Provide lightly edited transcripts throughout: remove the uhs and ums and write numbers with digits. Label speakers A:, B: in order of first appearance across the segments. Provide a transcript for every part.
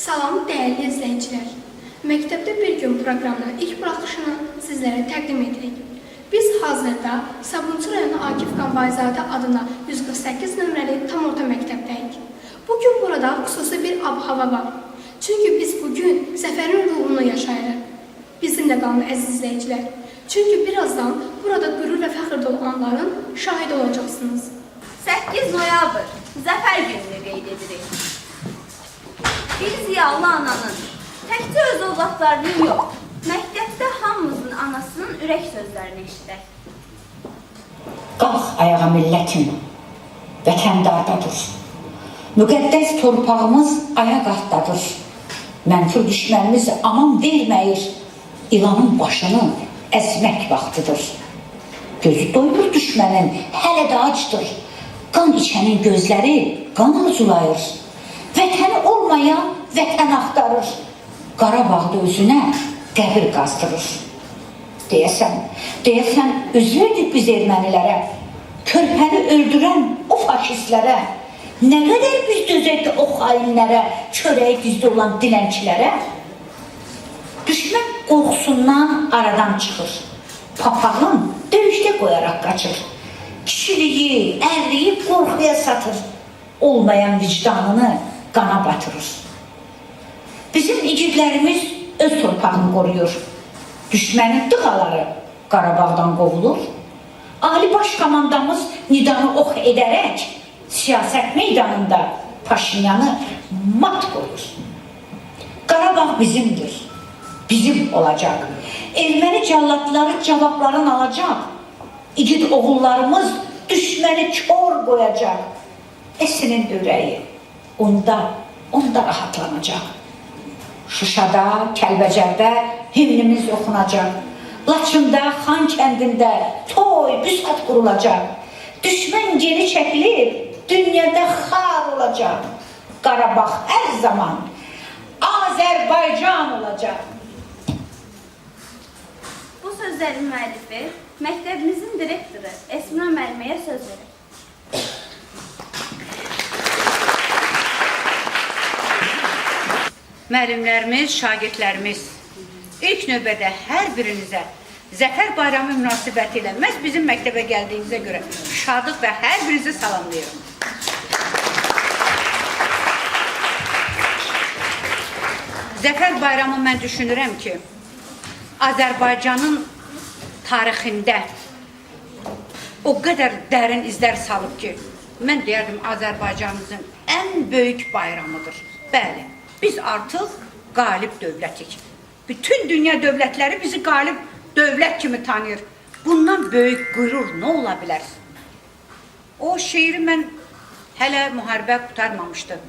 A: Salam değerli izleyiciler. Məktəbdə bir gün proqramının ilk buraxışını sizlərə təqdim edirik. Biz hazırda Sabunçu rayonu Akif Qanbayzadə adına 148 nömrəli tam orta məktəbdəyik. Bugün burada xüsusi bir ab-hava var. Çünki biz bugün zəfərin ruhunu yaşayırıq. Bizimlə qalın əziz izləyicilər. Çünki birazdan burada qürur və fəxr dolu anların şahid olacaqsınız.
B: 8 noyabr Zəfər gününü qeyd edirik. Bir ziyalı ananın təkcə öz övladlarının yox, məktəbdə hamımızın anasının ürək sözlərini eşidək.
C: Qalx ayağa millətim, vətəndardadır. Müqəddəs torpağımız ayaq altdadır. Mənfur düşmənimiz aman verməyir, ilanın başını əzmək vaxtıdır. Gözü doymur düşmənin, hələ də acdır. Qan içənin gözləri qan arzulayır. Vətəni olmayan vətən axtarır. Qarabağda özünə qəbir qazdırır. Deyəsən özüydük biz ermənilərə, körpəni öldürən o faşistlərə, nə qədər biz dözək o xainlərə, çörəyi bizdə olan dilənçilərə. Düşmən qorxusundan aradan çıxır. Papağın döyüşdə qoyaraq qaçır. Kişiliyi, ərliyi qorxuya satır. Olmayan vicdanını qana batırır. Bizim igidlərimiz öz torpağını qoruyur. Düşmənin dıqaları Qarabağdan qovulur. Ali baş komandamız nidanı ox edərək siyasət meydanında Paşinyanı mat qoyur. Qarabağ bizimdir, bizim olacaq. Erməni cəllatları cavablarını alacaq. İgid oğullarımız düşməni kör qoyacaq. Əsinin ürəyi onda rahatlanacaq. Şuşada, Kəlbəcərdə himnimiz oxunacaq. Laçında, Xan kəndində toy, büsat qurulacaq. Düşmən geri çəkilib, dünyada xar olacaq. Qarabağ hər zaman Azərbaycan olacaq.
B: Bu sözlərin müəllifi məktəbimizin direktoru Esma müəlliməyə söz verir.
D: Müəllimlərimiz, şagirdlərimiz, ilk növbədə hər birinizə Zəfər bayramı münasibəti ilə məhz bizim məktəbə gəldiyinizə görə şadlıq və hər birinizi salamlayıram. Zəfər bayramı mən düşünürəm ki, Azərbaycanın tarixində o qədər dərin izlər salıb ki, mən deyərdim Azərbaycanımızın ən böyük bayramıdır. Bəli. Biz artıq qalib dövlətik. Bütün dünya dövlətləri bizi qalib dövlət kimi tanıyır. Bundan böyük qürur nə ola bilər? O şeiri mən hələ müharibə qutarmamışdı.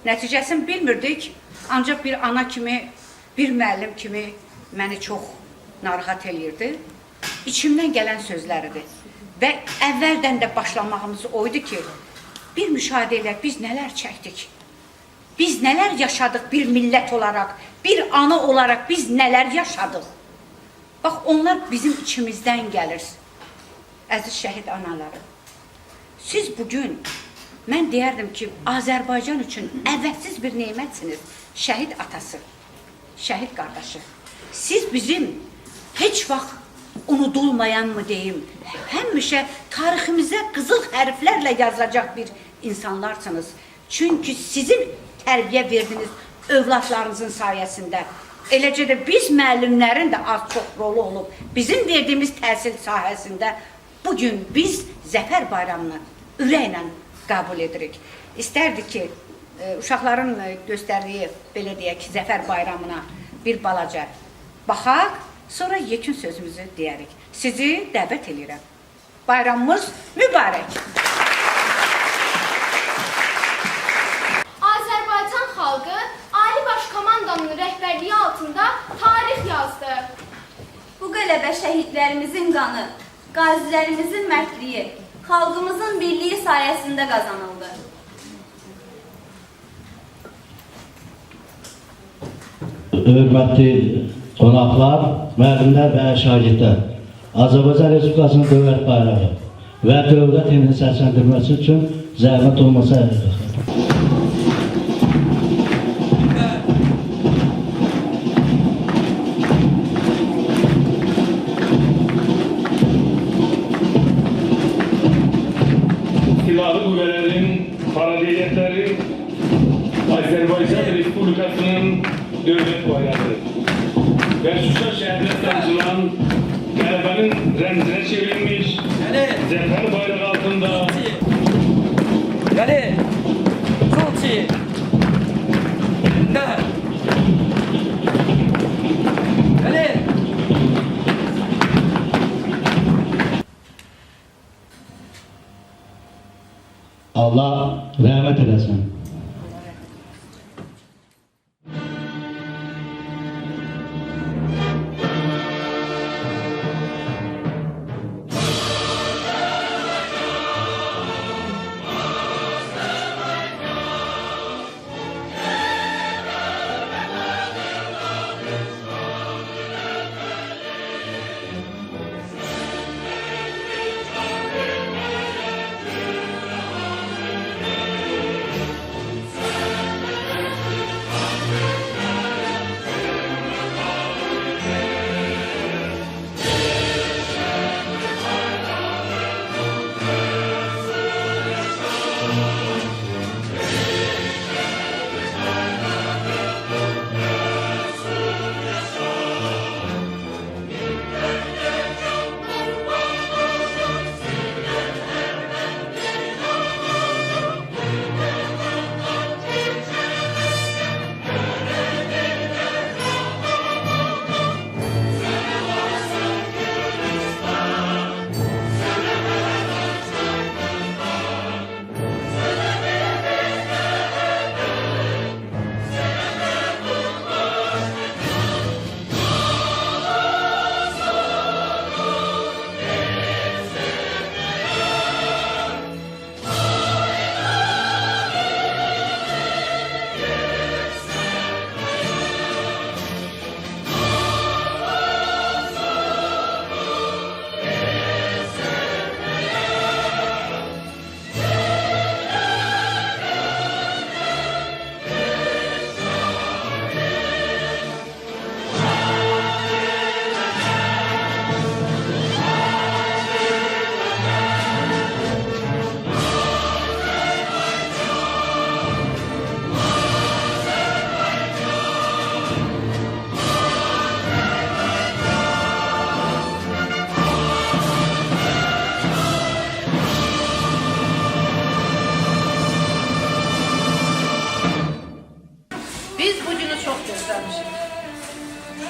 D: Nəticəsini bilmirdik. Ancaq bir ana kimi, bir müəllim kimi məni çox narahat eləyirdi. İçimdən gələn sözləridir. Və əvvəldən də başlamağımız oydu ki, bir müşahidə ilə biz nələr çəkdik? Biz nələr yaşadıq bir millət olaraq, bir ana olaraq biz nələr yaşadıq? Bax, onlar bizim içimizdən gəlir. Əziz şəhid anaları, siz bugün, mən deyərdim ki, Azərbaycan üçün əvəzsiz bir nemətsiniz. Şəhid atası, şəhid qardaşı. Siz bizim heç vaxt unudulmayan mı deyim, həmişə tariximizə qızıl hərflərlə yazacaq bir insanlarsınız. Çünki sizin tərbiyə verdiyiniz övladlarınızın sayəsində, eləcə də biz müəllimlərin də az-çox rolu olub. Bizim verdiyimiz təhsil sahəsində bugün biz Zəfər bayramını ürəklə qəbul edirik. İstərdik ki, uşaqların göstərdiyi, belə deyək ki, Zəfər bayramına bir balaca baxaq, sonra yekun sözümüzü deyərik. Sizi dəvət edirəm. Bayramımız mübarək.
E: Azərbaycan xalqı Ali Baş Komandanın rəhbərliyi altında tarix yazdı.
B: Bu qələbə şəhidlərimizin qanı, qazilərimizin mərdliyi, xalqımızın birliyi sayəsində qazanıldı.
F: Hörmətli qonaqlar, müəllimlər və şagirdlər, Azərbaycan Respublikasının dövlət bayrağı və dövlət himni səsləndirməsi üçün zəhmət olmasa ərizə.
G: Silahlı Qüvvələrin paraleliyətləri Azərbaycan Respublikasının dövlət bayrağıdır və Şuşa şəhərində sancılan qələbənin rəmzinə çevrilmiş Zəfər bayrağı altında
F: Allah rəhmət eləsin.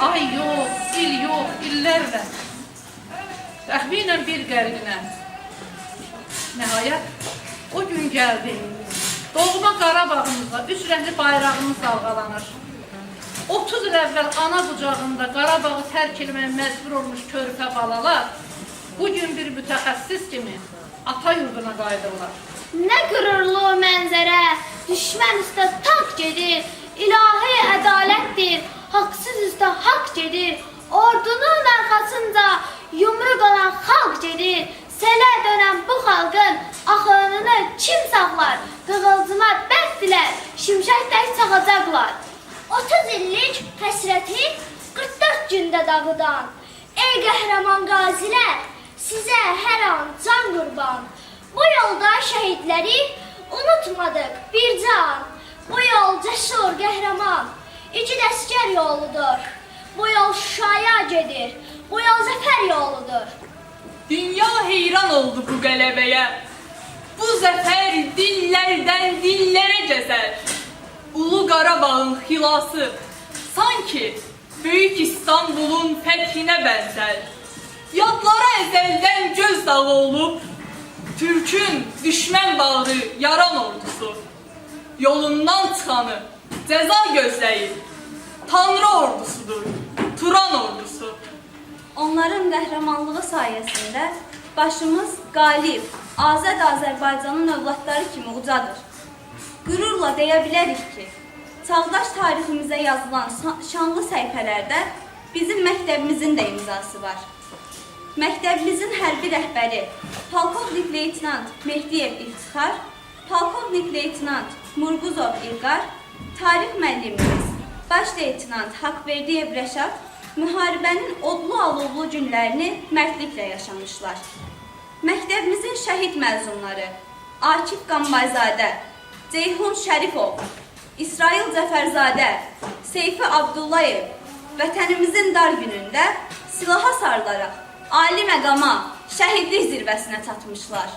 H: Ay yox, il yox, illərlə, təxminən bir qərinə. Nəhayət, o gün gəldi. Doğma Qarabağımızda üç rəngli bayrağımız dalğalanır. 30 il əvvəl ana qucağında Qarabağı tərk etməyə məcbur olmuş körpə balalar bugün bir mütəxəssis kimi ata yurduna qayıdırlar.
E: Nə qürurlu mənzərə, düşmən üstə tank gedir, ilahi ədalətdir, haqsız üstə haqq gedir, ordunun arxasında yumruq olan xalq gedir, selə dönən bu xalqın axınını kim saxlar, qığılcıma bəndilər, şimşəklər çaxacaqlar. 30 illik həsrəti 44 gündə dağıdan, ey qəhrəman qazilər, sizə hər an can qurban. Bu yolda şəhidləri
I: Unutmadık bir can. Bu yol cesur, qəhrəman. İgid əskər yoludur. Bu yol Şuşaya gedir. Bu yol zəfər yoludur.
J: Dünya heyran oldu bu qələbəyə. Bu zəfər dillərdən dillərə gəzər. Ulu Qarabağın xilası sanki Böyük İstanbul'un fəthinə bənzər. Yadlara əzəldən göz dağı olub, Türk'ün düşmən bağrı yaran ordusu. Yolundan çıxanı cəza gözləyir. Tanrı ordusudur, Turan ordusu.
B: Onların qəhrəmanlığı sayəsində başımız qalib, azad Azərbaycanın övladları kimi ucadır. Qürurla deyə bilərik ki, çağdaş tariximizə yazılan şanlı səhifələrdə bizim məktəbimizin də imzası var. Məktəbimizin hərbi rəhbəri Polkovnik Leytenant Mehdiyev İftixar, Polkovnik Leytenant Murquzov İlqar, tarix müəllimimiz Baş Leytenant Haqverdiyev Rəşad müharibənin odlu-alovlu günlərini mərdliklə yaşamışlar. Məktəbimizin şəhid məzunları Akif Qambayzadə, Ceyhun Şərifov, İsrail Cəfərzadə, Seyfi Abdullayev vətənimizin dar günündə silaha sarılaraq ali məqama, şəhidlik zirvəsinə çatmışlar.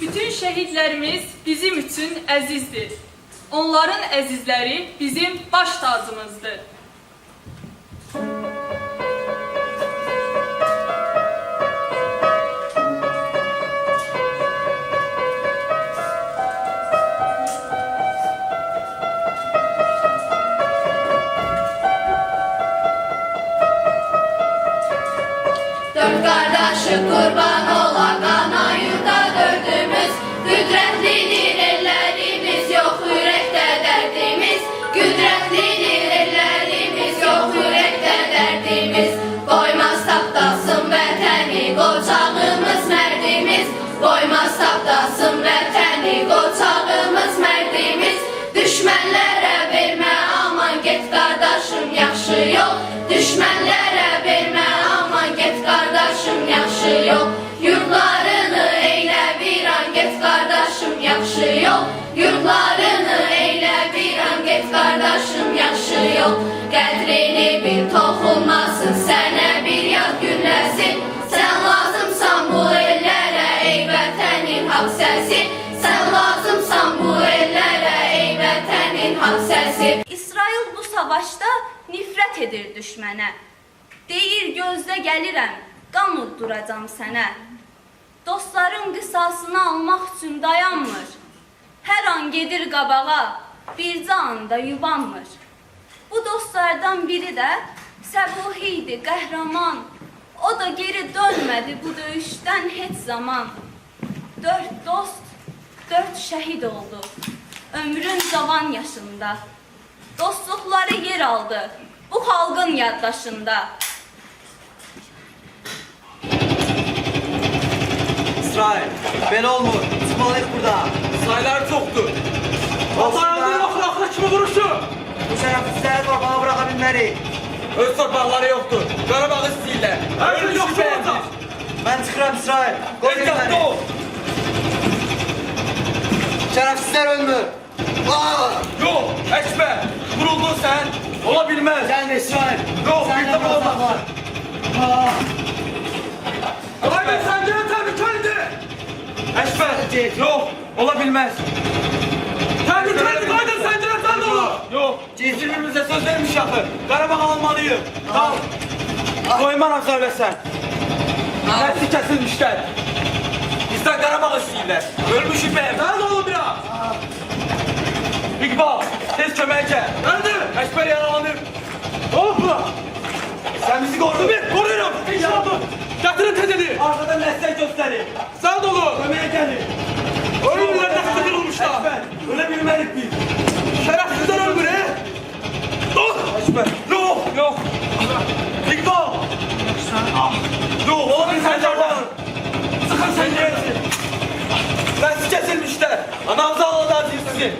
J: Bütün şəhidlərimiz bizim üçün əzizdir. Onların əzizləri bizim baş tacımızdır.
E: Dört kardeşi kurban ola qanayıda dördümüz. Qüdrətlidir ellərimiz, yox ürəkdə dərdimiz. Qüdrətlidir ellərimiz, yox ürəkdə dərdimiz. Qoymaz tapdasın vətəni, qocağımız mərdimiz. Qoymaz tapdasın vətəni, qocağımız mərdimiz. Düşmənlərə vermə aman, get qardaşım, yaxşı yol. Düşmənlərə vermə aman, get qardaşım, yaxşı yol. Yurtlarını eylə viran, get qardaşım, yaxşı yol. Yurtlarını eylə viran, get qardaşım, yaxşı yol. Qədrini bil, toxunmasın sənə bir yad günləsin. Sən lazımsan bu ellərə, ey vətənin haqq səsi. Sən lazımsan bu ellərə, ey vətənin haqq səsi.
B: İsrail bu savaşda nifrət edir düşmənə. Deyir gözdə gəlirəm, qan udduracam sənə. Dostların qisasını almaq üçün dayanmır. Hər an gedir qabağa, bircə anda yubanmır. Bu dostlardan biri də Səbuhi idi, qəhrəman. O da geri dönmədi bu döyüşdən heç zaman. 4 dost, 4 şəhid oldu ömrün cavan yaşında. Dostluqları yer aldı bu xalqın yaddaşında.
K: İsrail, belə olmur. Çıxmalıyıq burada.
G: Sayılar çoktur. Vatandaşın axıra kimi vuruşu.
K: Bu şərəfsizləri torpağa bıraxa bilmərik.
G: Öz torpaqları yoktur. Qarabağı istəyirlər. Hər gün yoxsa olacaq.
K: Mən çıxıram İsrail. Qoy
G: Ehtiyatlı
K: məni.
G: ol.
K: Şərəfsizlər ölmür.
G: Yok, Ekber. Vuruldun sen. Olabilmez.
K: Gəlmə İsrail.
G: Yok,
K: Sən
G: bir
K: də
G: de bu olmaz.
K: var.
G: Haydi sen de tehlikelidir. Ekber. Yok, olabilmez. Tehlikelidir. Haydi sen de dolu. Yok, birbirimize söz vermiş yakın. Qarabağ almalıyım. Al. Koymanam söylesen. Nesli kesilmişler. Bizden Qarabağ istəyirlər. Ölmüşük be. Nerede oğlum biraz? İqbal, tez köməyə gəl. Nerede? Ekber yaralanır. Hop! Sen bizi koru. Bir, koruyorum. İnşallah. Getirin tezini. Arkadan nesne gösterin. Sağ dolu. Köməyə gəlin. Oyun bile nasıl kırılmışlar. Ekber, ölebilmelik biz. Şerefsizler ölmür he. Dur. Ekber. Yok, yok. İqbal. Yok, olabilir sen canlar. Sıkın sen gelsin. Nesli kesilmişler. Anamızı ağladı sizi.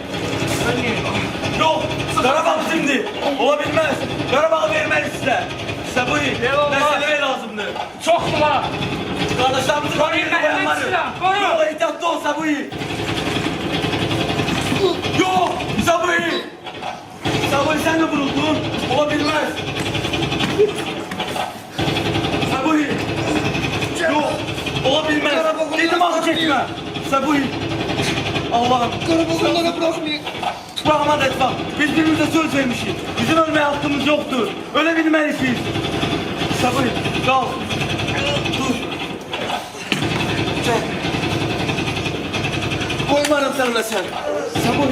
G: Yok, Karabağ bizimdir. Olabilmez. Karabağ'ı vermeliyiz size. İşte bu iyi. Meseleye lazımdı.
J: Çok var.
G: Kardeşlerimizin
J: Koruyun
G: kariyeri
J: Mehmet
G: bayanları.
J: Silah, koru.
G: Yok, ehtiyatlı olsa bu iyi. Yok, işte bu iyi. İşte bu iyi, sen de vuruldun. Olabilmez. İşte bu iyi. Yok, olabilmez. Dedim akı çekme. İşte bu iyi. Allah'ım.
K: Karabağ onlara bırakmayın.
G: Rahman etmem. Biz birbirimize söz vermişiz. Bizim ölmeye hakkımız yoktur. Ölebilmeliyiz. Sabır. Kal. Dur. Gel. Koymarım seninle sen. Sabır.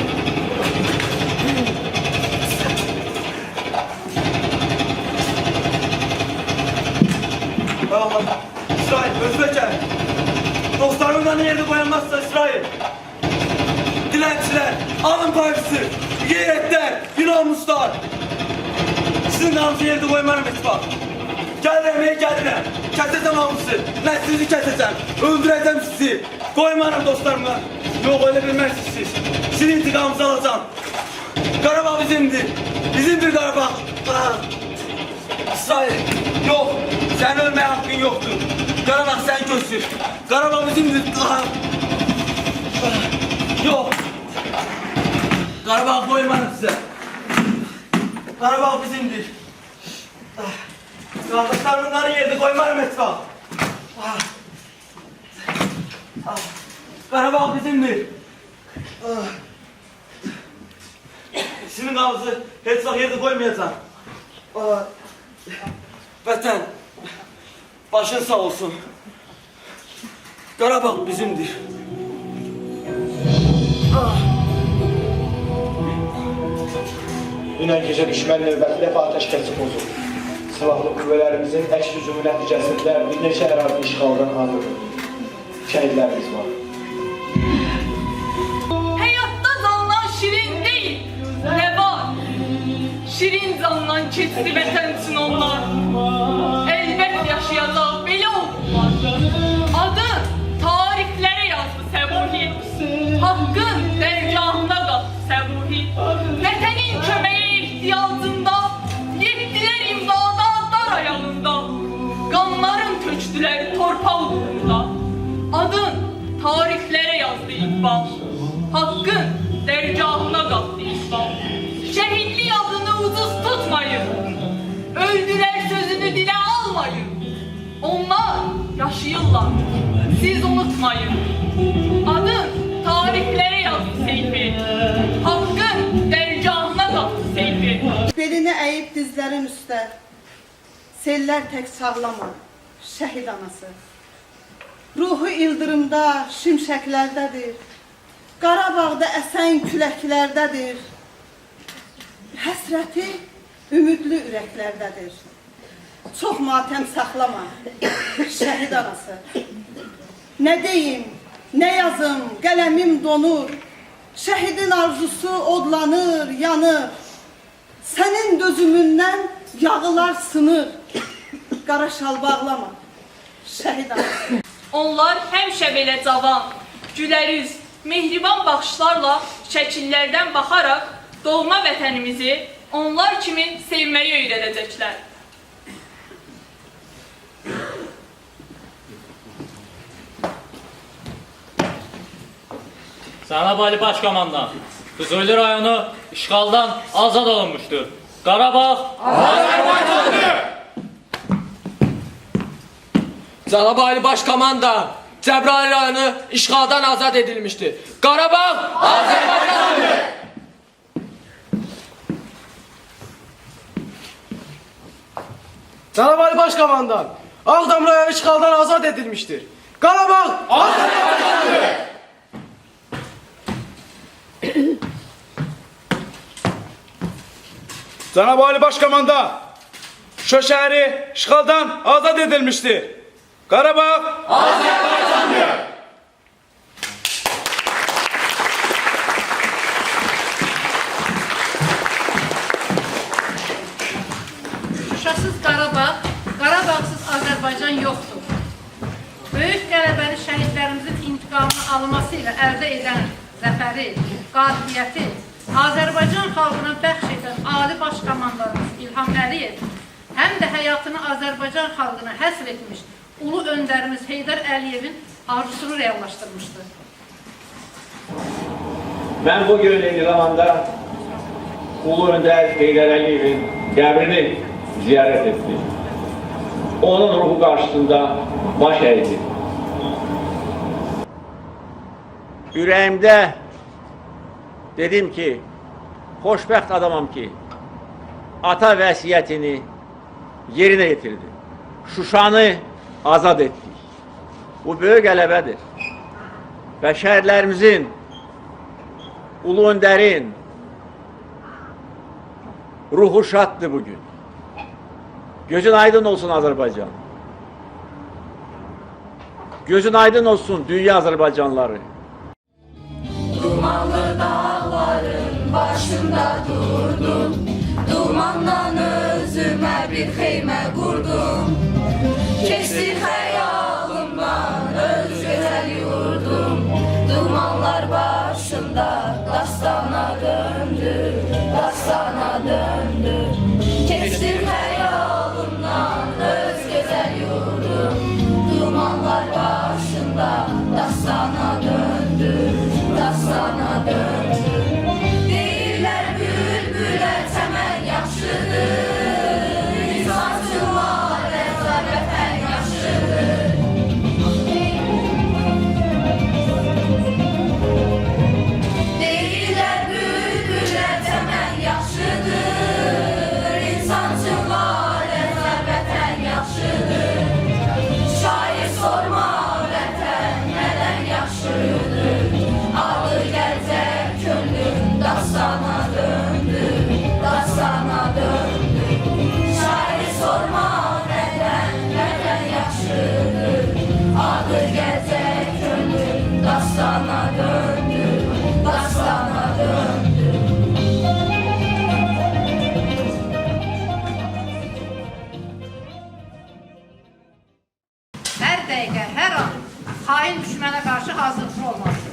G: Tamam. İsrail, Özbekler. Dostlarımdan yerde koyanmazsa İsrail. Dilenciler, alın partisi, geyretler, namuslar. Sizin namusu yerde koymarım ittifak. Geliremeye gelirem. Keseceğim namusu. Neslinizi keseceğim. Öldüreceğim sizi. Koymarım dostlarımla. Yok öyle bilmezsiniz siz. Sizin intikamınızı alacağım. Karabağ bizimdir. Bizimdir Karabağ. İsrail, yok. Sen ölmeye hakkın yoktur. Karabağ sen göster. Karabağ bizimdir. Yok. Karabağ koymadım size. Karabağ bizimdir. Kardeşlerimin narı yerde koymarım etfak. Karabağ bizimdir. Sizin ağzı etfak yerde koymayacağım. Vətən, başın sağ olsun. Karabağ bizimdir.
L: Dünən gecə düşmən növbəti dəfə atəşkəsi pozuldu. Silahlı qüvvələrimizin əks hücumu nəticəsində bir neçə ərazi işğaldan azad edildi. Şəhidlərimiz var.
J: Hayatta candan şirin değil. Ne var? Şirin candan keçdi vətən üçün onlar. Elbət yaşayacaq, belə olmaz. Adın tarixlərə yazdı Səbuhi. Haqqın dərgahına qaldı Səbuhi. Vətənin köməyə ihtiyacında, yetdilər imdada dar ayağında. Qanların tökdülər torpaq uğrunda. Adın tarixlərə yazdı İqbal. Haqqın dərgahına qaldı İqbal. Şəhidlik adını ucuz tutmayın. Öldülər sözünü dilə almayın. Onlar yaşayırlar, siz unutmayın. Adın tarixlərə yazdı Seyfi. Haqqın dərgahına qaldı Seyfi.
M: Belini əyib dizlərin üstə, sellər tək sağlama, şəhid anası. Ruhu ildırımda, şimşəklərdədir, Qarabağda əsən küləklərdədir. Həsrəti ümidli ürəklərdədir. Çox matəm saxlama, şəhid anası. Nə deyim, nə yazım, qələmim donur. Şəhidin arzusu odlanır, yanır. Sənin dözümündən yağılar sınır. Qara şal bağlama, şəhid anası.
J: Onlar həmişə belə cavan, gülərüz, mehriban baxışlarla şəkillərdən baxaraq doğma vətənimizi onlar kimi sevməyi öyrədəcəklər.
N: Cənab Ali Başkomandan, Füzuli rayonu işğaldan azad olunmuşdur. Qarabağ Azərbaycandır!
K: Cənab Ali Başkomandan, Cəbrayıl rayonu işğaldan azad edilmiştir. Qarabağ Azərbaycandır!
L: Cənab Ali Başkomandan, Ağdam rayonu işğaldan azad edilmiştir. Qarabağ Azərbaycandır! Cənab Ali Başkomandan, Şuşa şəhəri işğaldan azad edilmiştir. Qarabağ Azərbaycandır!
H: Şuşasız Qarabağ, Qarabağsız Azərbaycan yoxdur. Böyük qələbəli şəhidlərimizin intiqamını alması ilə əldə edən zəfəri, qalibiyyəti Azərbaycan xalqına bəxş edən Ali Baş Komandanımız İlham Əliyev, həm də həyatını Azərbaycan xalqına həsr etmiş Ulu Öndərimiz Heydər Əliyevin arzusunu reallaşdırmışdır.
L: Ben bugün İrlanda Ulu Önder Heydər Əliyevin qəbrini ziyaret ettim. Onun ruhu karşısında baş eğdim. Yüreğimde dedim ki, xoşbəxt adamam ki, ata vəsiyyətini yerine getirdi. Şuşanı azad ettik. Bu böyük qələbədir. Və şəhərlərimizin, Ulu Öndərin ruhu şaddır bugün. Gözün aydın olsun Azərbaycan. Gözün aydın olsun dünya Azərbaycanları.
B: Dumanlı dağların başında durdum, dumandan özüme bir xeymə qurdum. Keçdi xəyalımdan öz gözəl yurdum, dumanlar başında dastana döndü, dastana döndü. Keçdi xəyalımdan öz gözəl yurdum, dumanlar başında dastana döndü, dastana döndü. Deyirlər bülbülə çəmən yaxşıdır, insancılar əzab vətən yaxşıdır. Deyirlər bülbülə çəmən yaxşıdır, insancılar əzab vətən yaxşıdır. Şair sorma vətən nədən yaxşıdır, adı gəlcək könlüm dastana döndü, dastana döndü. Şair sorma vətən yaxşıdır, adı gəlcək könlüm dastana döndü, dastana döndü.
H: Hər dəqiqə, hər an hain düşmənə qarşı hazırlıqlı olmalıdır.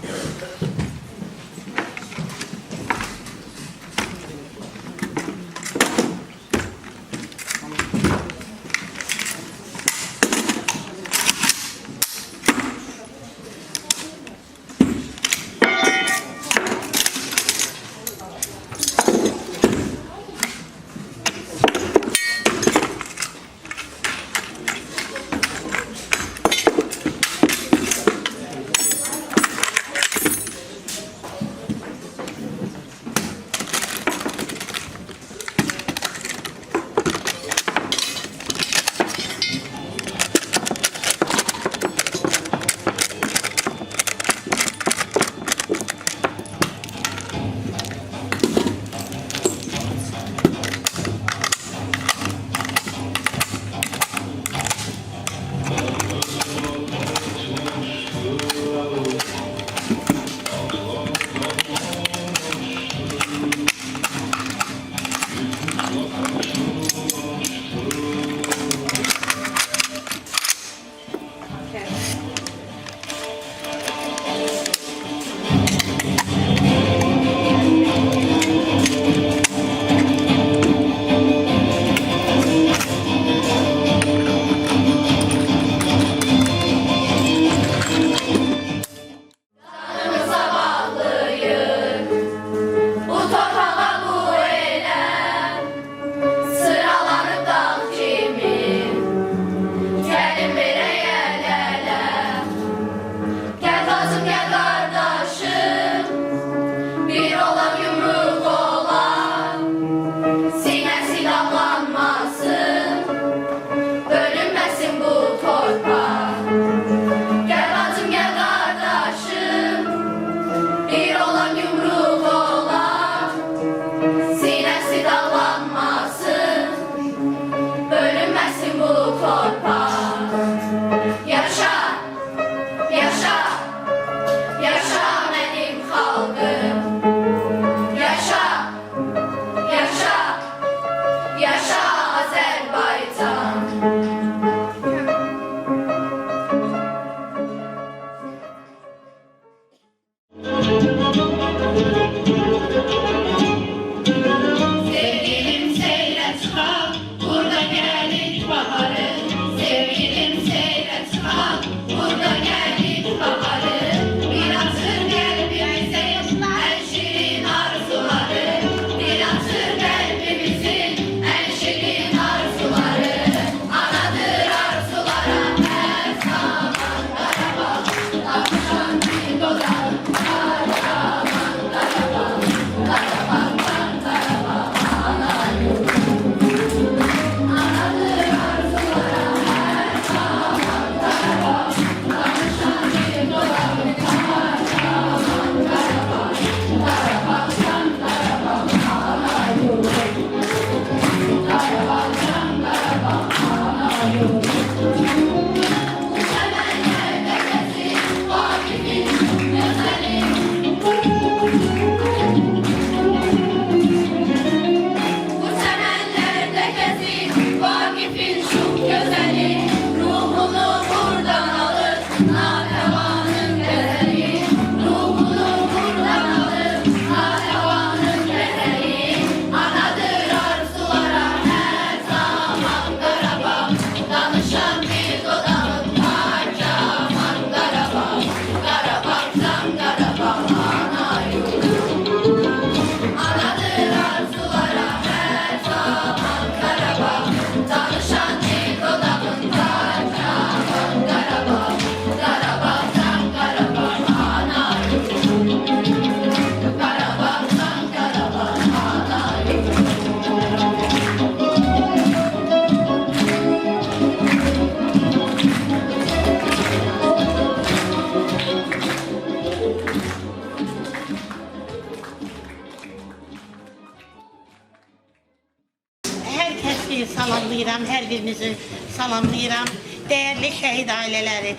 O: Hər kəsi salamlayıram, hər birinizi salamlayıram. Dəyərli şəhid ailələri,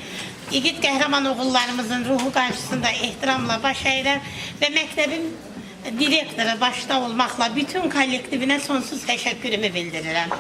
O: igid qəhrəman oğullarımızın ruhu qarşısında ehtiramla baş əyirəm və məktəbin direktoru başda olmaqla bütün kollektivinə sonsuz təşəkkürümü bildirirəm.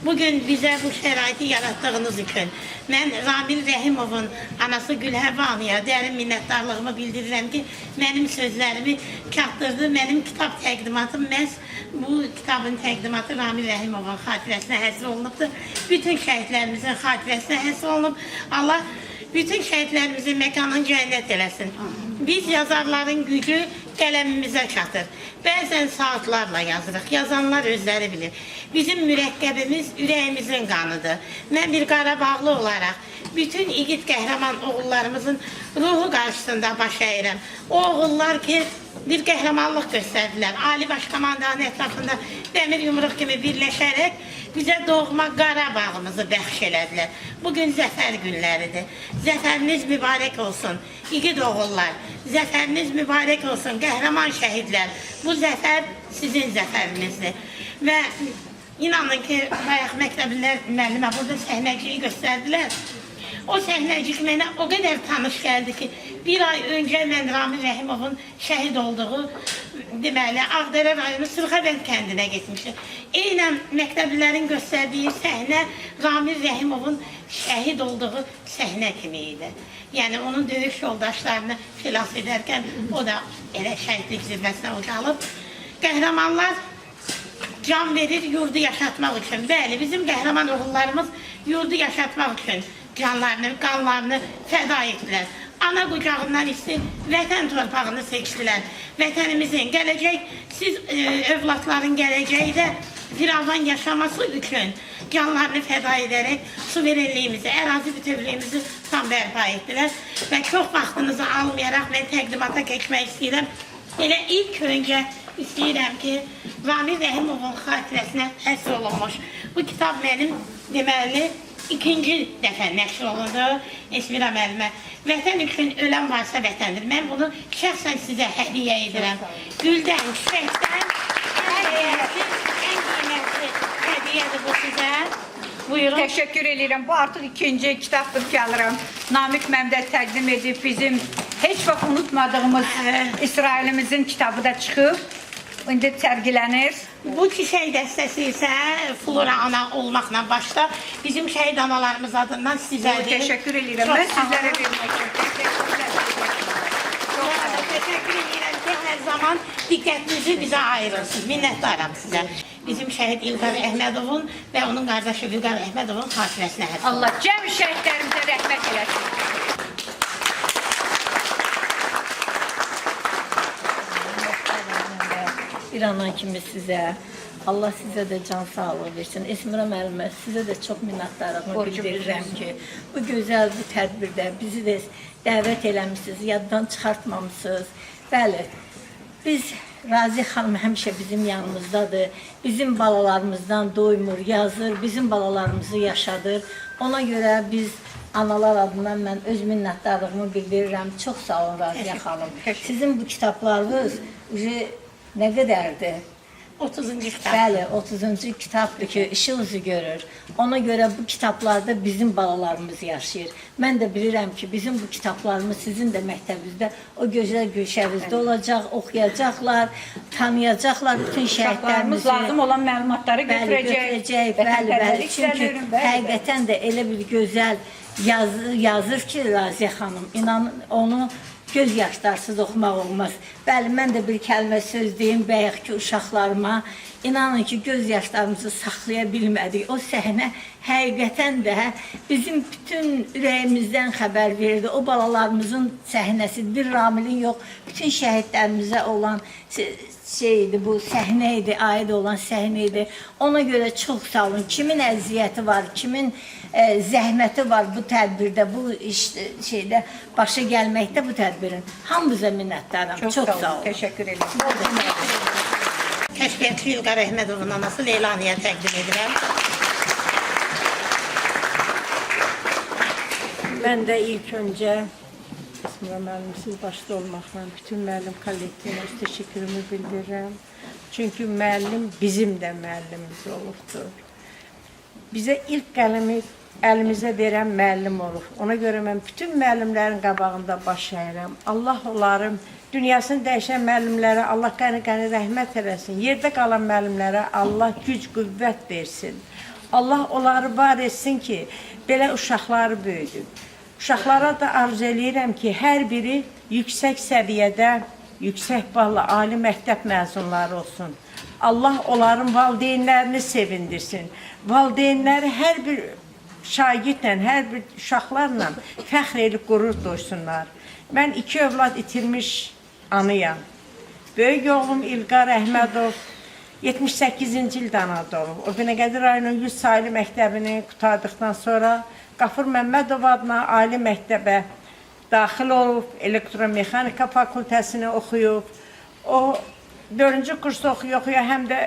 O: Bugün bizə bu şəraiti yaratdığınız üçün mən Ramil Rəhimovun anası Gülhəvva Anıya dərin minnətdarlığımı bildirirəm ki, mənim sözlərimi çatdırdı. Mənim kitab təqdimatım məhz bu kitabın təqdimatı Ramil Rəhimovun xatirəsinə həsr olunubdur. Bütün şəhidlərimizin xatirəsinə həsr olunub. Allah bütün şəhidlərimizin məkanını cənnət eləsin. Biz yazarların gücü qələmimizə çatır. Bəzən saatlarla yazırıq, yazanlar özləri bilir. Bizim mürəkkəbimiz ürəyimizin qanıdır. Mən bir Qarabağlı olaraq bütün igid qəhrəman oğullarımızın ruhu qarşısında baş əyirəm. O oğullar ki, bir qəhrəmanlıq göstərdilər. Ali Baş Komandanın ətrafında dəmir yumruq kimi birləşərək bizə doğma Qarabağımızı bəxş elədilər. Bugün zəfər günləridir. Zəfəriniz mübarək olsun, igid oğullar. Zəfəriniz mübarək olsun, qəhrəman şəhidlər. Bu zəfər sizin zəfərinizdir. Və inanın ki, bayaq məktəblər müəllimə burada səhnəciyi göstərdilər. O səhnəcik mənə o qədər tanış gəldi ki, bir ay öncə mən Ramil Rəhimovun şəhid olduğu, deməli, Ağdərə rayonu Sırxavənd kəndinə getmişdim. Eynən məktəblilərin göstərdiyi səhnə Ramil Rəhimovun şəhid olduğu səhnə kimi idi. Yəni, onun döyüş yoldaşlarını xilas edərkən o da elə şəhidlik zirvəsinə ucalıb. Qəhrəmanlar can verir yurdu yaşatmaq üçün. Bəli, bizim qəhrəman oğullarımız yurdu yaşatmaq üçün canlarını, qanlarını fəda etdilər. Ana qucağından isti vətən torpağını seçdilər. Vətənimizin gələcək, siz övladların gələcəyi də firavan yaşaması üçün canlarını fəda edərək suverenliyimizi, ərazi bütövlüyümüzü tam bərpa etdilər. Və çox vaxtınızı almayaraq mən təqdimata keçmək istəyirəm. Elə ilk öncə istəyirəm ki, Ramil Rəhimovun xatirəsinə həsr olunmuş. Bu kitab mənim deməli ikinci dəfə nəşr olundu Esmira müəllimə. Vətən üçün ölən varsa vətəndir. Mən bunu şəxsən sizə hədiyyə edirəm. Güldən, çiçəkdən ən dəyərli, ən qiymətli hədiyyədir bu sizə. Buyurun.
D: Təşəkkür edirəm. Bu artıq ikinci kitabdır ki, alıram. Namiq Məmməd təqdim edib bizim heç vaxt unutmadığımız İsrailimizin kitabı da çıxıb. İndi sərgilənir.
O: Bu çiçək dəstəsi isə Flora ana olmaqla başda bizim şəhid analarımız adından sizədir.
D: Təşəkkür edirəm. Mən sizlərə vermək
O: Təşəkkür edirəm ki, hər zaman diqqətinizi bizə ayırırsınız. Minnətdaram sizə. Bizim şəhid İlqar Əhmədovun və onun qardaşı Vüqar Əhmədovun xatirəsinə həsr olunur.
D: Allah cəm şəhidlərimizə rəhmət eləsin.
P: Bir anan kimi sizə, Allah sizə də can sağlığı versin. Esmira müəllimə, sizə də çox minnətdarlığımı bildirirəm ki, bu gözəl bu tədbirdə bizi də dəvət eləmişsiniz, yaddan çıxartmamışsınız. Bəli, biz Razi xanım həmişə bizim yanımızdadır, bizim balalarımızdan doymur, yazır, bizim balalarımızı yaşadır. Ona görə biz analar adından mən öz minnətdarlığımı bildirirəm. Çox sağ olun Raziyə xanım. Sizin bu kitablarınız nə qədərdir?
O: 30-cu kitab.
P: Bəli, 30-cu kitabdır ki, işıq üzü görür. Ona görə bu kitablarda bizim balalarımız yaşayır. Mən də bilirəm ki, bizim bu kitablarımız sizin də məktəbinizdə o gözəl gülşəvizdə olacaq, oxuyacaqlar, tanıyacaqlar bütün şəhidlərimizi.
D: Lazım olan məlumatları götürəcək.
P: Bəli. Çünki həqiqətən də elə bir gözəl yazır ki, Raziyə xanım, inanın onu göz yaşlarsız oxumaq olmaz. Bəli, mən də bir kəlmə söz deyim bayaqki uşaqlarıma. İnanın ki, göz yaşlarımızı saxlaya bilmədik. O səhnə həqiqətən də bizim bütün ürəyimizdən xəbər verdi. O balalarımızın səhnəsi, bir Ramilin yox, bütün şəhidlərimizə olan şeydi, bu səhnə idi, aid olan səhnə idi. Ona görə çox sağ olun. Kimin əziyyəti var, kimin zəhməti var bu tədbirdə, bu şeydə başa gəlməkdə bu tədbirin. Hamımıza minnətdaram. Çox sağ olun.
D: Təşəkkür edirəm.
O: Kəşfiyyatçı İlqar Əhmədovun anası Leylaniyə təqdim edirəm.
Q: Mən də ilk öncə İsmira müəllimsiz başda olmaqla bütün müəllim kollektivine öz təşəkkürümü bildirirəm. Çünki müəllim bizim də müəllimimiz olubdur. Bizə ilk qələmi əlimizə verən müəllim olub. Ona görə mən bütün müəllimlərin qabağında baş əyirəm. Allah onların dünyasını dəyişən müəllimlərə Allah qəni-qəni rəhmət eləsin. Yerdə qalan müəllimlərə Allah güc, qüvvət versin. Allah onları var etsin ki, belə uşaqları böyüdür. Uşaqlara da arzu eləyirəm ki, hər biri yüksək səviyyədə, yüksək ballı ali məktəb məzunları olsun. Allah onların valideynlərini sevindirsin. Valideynləri hər bir şagirdlə, hər bir uşaqlarla fəxr edib qürur duysunlar. Mən 2 övlad itirmiş anıyam. Böyük oğlum İlqar Əhmədov 78-ci ildə anadı olub. O Binəqədi rayonunun 100 saylı məktəbini qutardıqdan sonra Qafur Məmmədov adına ali məktəbə daxil olub, elektromexanika fakültəsini oxuyub. O 4-cü kursu oxuya həm də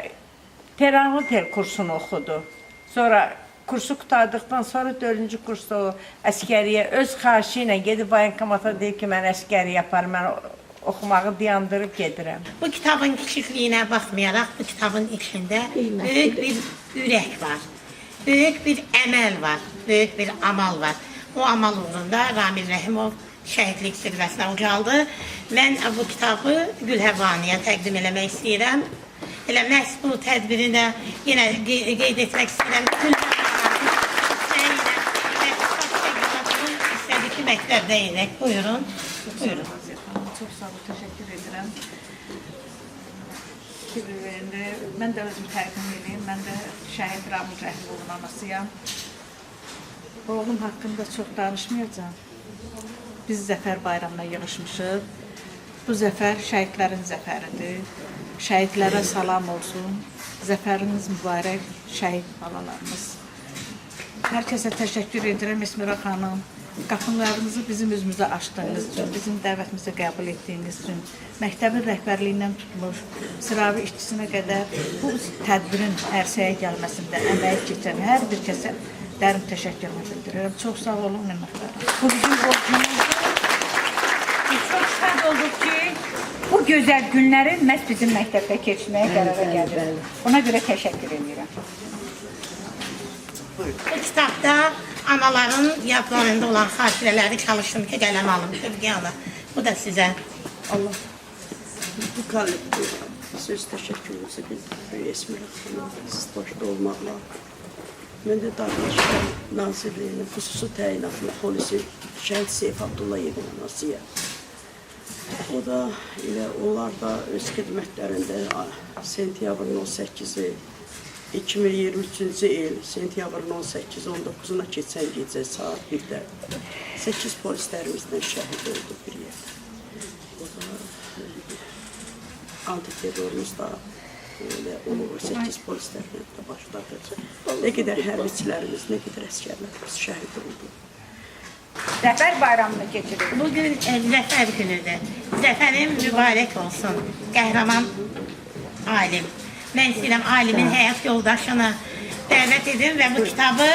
Q: termometer kursunu oxudu. Sonra kursu qutardıqdan sonra 4-cü kursda o əskəriyə öz xahişi ilə gedib voyenkomata deyib ki, mən əskəri yaparım, mən oxumağı dayandırıb gedirəm.
O: Bu kitabın kiçikliyinə baxmayaraq, bu kitabın içində böyük bir ürək var. Böyük bir əməl var, böyük bir amal var. O amal uğrunda Ramil Rəhimov şəhidlik zirvəsinə ucaldı. Mən bu kitabı Gülhəvaniyə təqdim eləmək istəyirəm. Elə məhz bu tədbirinə yenə qeyd etmək istəyirəm. İstədiki məktəbdə yenək. Buyurun. Buyurun.
H: Çox sağ olun, təşəkkür edirəm. Mən də özümü təqdim edeyim. Mən də şəhid Ramil Rəhimovun anasıyam. Oğlum haqqında çox danışmayacağım. Biz Zəfər bayramına yığışmışıq. Bu zəfər şəhidlərin zəfəridir. Şəhidlərə salam olsun. Zəfəriniz mübarək şəhid balalarımız. Hər kəsə təşəkkür edirəm İsmira xanım. Qapılarınızı bizim üzümüzə açdığınız üçün, bizim dəvətimizi qəbul etdiyiniz üçün, məktəbin rəhbərliyindən tutmuş, sıravi işçisinə qədər bu tədbirin ərsəyə gəlməsində əməyi keçən hər bir kəsə dərin təşəkkürümü bildirirəm. Çox sağ olun, minnətdarım.
D: Bu bizim borcumuzdur. Biz çox şad olduq ki, bu gözəl günləri məhz bizim məktəbdə keçməyə qərara gəldik. Ona görə təşəkkür edirəm.
O: Bu kitabda anaların yadlarında olan xatirələri çalışdım ki, qələm alım. Bu da sizə.
M: Allah bu kollektivə söz təşəkkürümüzü bildirir. Esmira xanım, siz başda olmaqla. Mən də Daxili Nazirliyinin xüsusi təyinatlı polisi şəhid Seyf Abdullayevin anasıyam. O da elə onlar da öz xidmətlərində sentyabrın 18-i 2023-cü il sentyabrın 18-19-una keçən gecə saat 1-də 8 polislərimizlə şəhid oldu bir yerdə. O da antiterrorumuz da elə olur, 8 polislərlə də başladı. Nə qədər hərbiçilərimiz, nə qədər əskərlərimiz şəhid oldu.
D: Zəfər bayramını keçiririk.
O: Bugün Zəfər günüdür. Zəfərin mübarək olsun. Qəhrəman alim. Mən istəyirəm alimin həyat yoldaşını dəvət edim və bu kitabı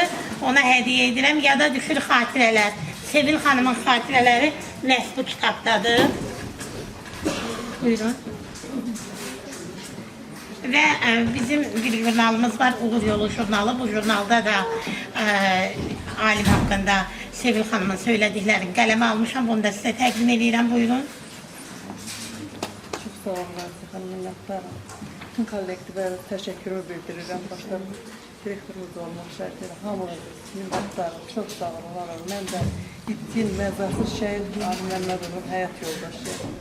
O: ona hədiyyə edirəm. Yada düşür xatirələr. Sevil xanımın xatirələri məhz bu kitabdadır. Buyurun. ve bizim bir jurnalımız var, Uğur Yolu jurnalı. Bu jurnalda da alim hakkında Sevil Hanım'ın söylediklerini kaleme almışam. Bunu da size təqdim edirəm. Buyurun.
Q: Çok sağ olun Raziq xanım, minnətdaram. Bütün kollektivə təşəkkürümü bildirirəm. Başda direktorumuz olmaq şərtilə hamınız minnətdaram. Çox sağ olun, var olun. Mən də itkin, məzasız şəhid Ali Məmmədovun həyat yoldaşıyam.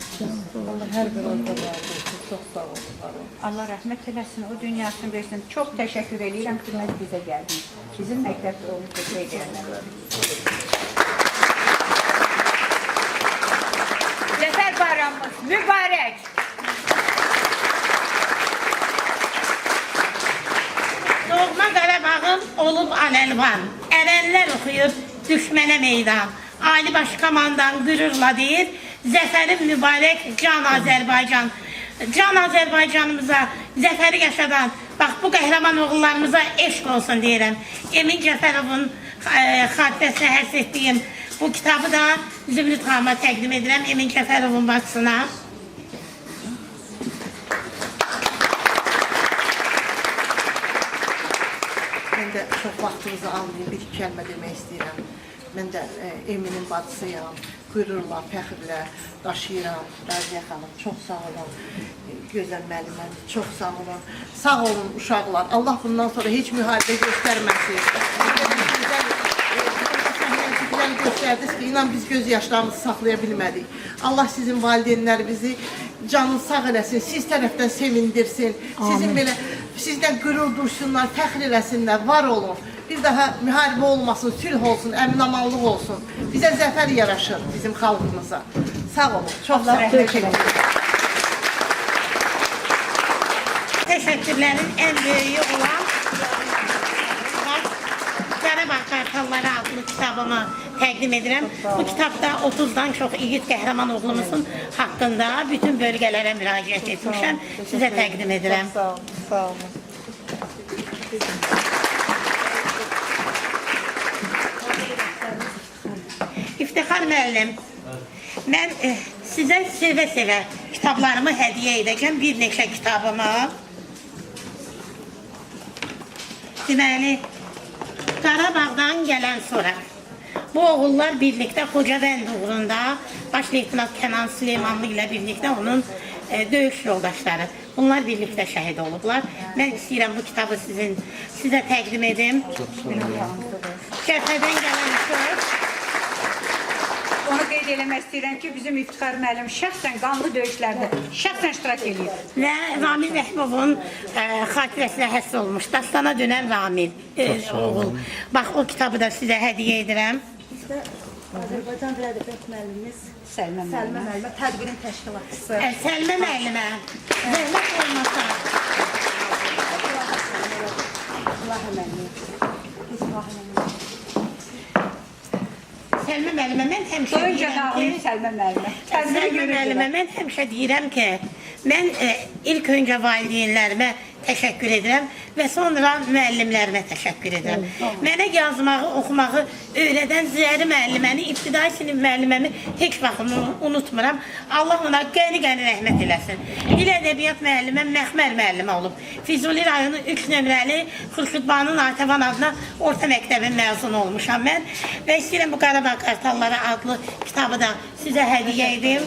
Q: Allah hər bir orada razı olsun. Çox sağ olun, var olun.
D: Allah rəhmət eləsin, o dünyasını versin. Çox təşəkkür edirəm ki, bizə gəldiniz. Bizim məktəbdə olmuş şey deyənlər. Zəfər bayramımız mübarək.
O: Doğma Qarabağım olub aləlvan, ərənlər oxuyub düşmənə meydan. Ali Baş Komandan qürurla deyir, zəfərin mübarək can Azərbaycan. Can Azərbaycanımıza, zəfəri yaşadan, bax bu qəhrəman oğullarımıza eşq olsun deyirəm. Emin Cəfərovun xatirəsinə həsr etdiyim bu kitabı da Zümrüt xanıma təqdim edirəm, Emin Cəfərovun bacısına.
M: Mən də çox vaxtınızı almayayım, bir kəlmə demək istəyirəm. Mən də Eminin bacısıyam, qürurla, fəxrlə daşıyıram. Raziyə xanım, çox sağ olun. Gözəl müəlliməm, çox sağ olun. Sağ olun uşaqlar. Allah bundan sonra heç müharibə göstərməsin. Göstərdiniz ki, inan biz göz yaşlarımızı saxlaya bilmədik. Allah sizin valideynlərinizi canın sağ eləsin, siz tərəfdən sevindirsin. Sizin belə, sizdən qürur duysunlar, fəxr eləsinlər, var olun. Bir daha müharibə olmasın, sülh olsun, əmin-amanlıq olsun. Bizə zəfər yaraşır bizim xalqımıza. Sağ olun, çox sağ olun.
O: Təşəkkürlərin ən böyüyü olan Qarabağ Qartalları adlı kitabımı təqdim edirəm. Bu kitabda 30-dan çox igid qəhrəman oğlumuzun haqqında bütün bölgələrə müraciət etmişəm. Sizə təqdim edirəm.
Q: Sağ olun, sağ olun.
O: İftixar müəllim, mən sizə sevə-sevə kitablarımı hədiyyə edəcəm, bir neçə kitabımı. Deməli, Qarabağdan gələn sonra bu oğullar birlikdə Xocavənd uğrunda Baş Leytenant Kənan Süleymanlı ilə birlikdə onun döyüş yoldaşları. Bunlar birlikdə şəhid olublar. Mən istəyirəm bu kitabı sizə təqdim edim. Cəbhədən gələn söz.
D: Onu qeyd eləmək istəyirəm ki, bizim İftixar müəllim şəxsən qanlı döyüşlərdə şəxsən iştirak edir.
O: Və Ramil Rəhmovun xatirəsinə həsr olmuş. Dastana dönən Ramil oğul. Bax, o kitabı da sizə hədiyyə edirəm.
M: Azərbaycan Dil Ədəbiyyat müəllimimiz
D: Səlmə
M: müəllimə, tədbirin təşkilatçısı.
O: Səlmə müəllimə, zəhmət olmasa. Səlmə müəllimə, mən həmişə deyirəm ki, Səlmə müəllimə, mən həmişə deyirəm ki, mən ilk öncə valideynlərimə təşəkkür edirəm və sonra müəllimlərimə təşəkkür edirəm. Mənə yazmağı, oxumağı öyrədən Ziyəri müəlliməni, ibtidai sinif müəlliməmi heç vaxt unutmuram. Allah ona qəni-qəni rəhmət eləsin. Dil ədəbiyyat müəlliməm Məxmər müəllimə olub. Füzuli rayonu 3 nömrəli Xurşudbanu Natəvan adına orta məktəbin məzunu olmuşam mən. Və istəyirəm bu Qarabağ Qartalları adlı kitabı da sizə hədiyyə edim.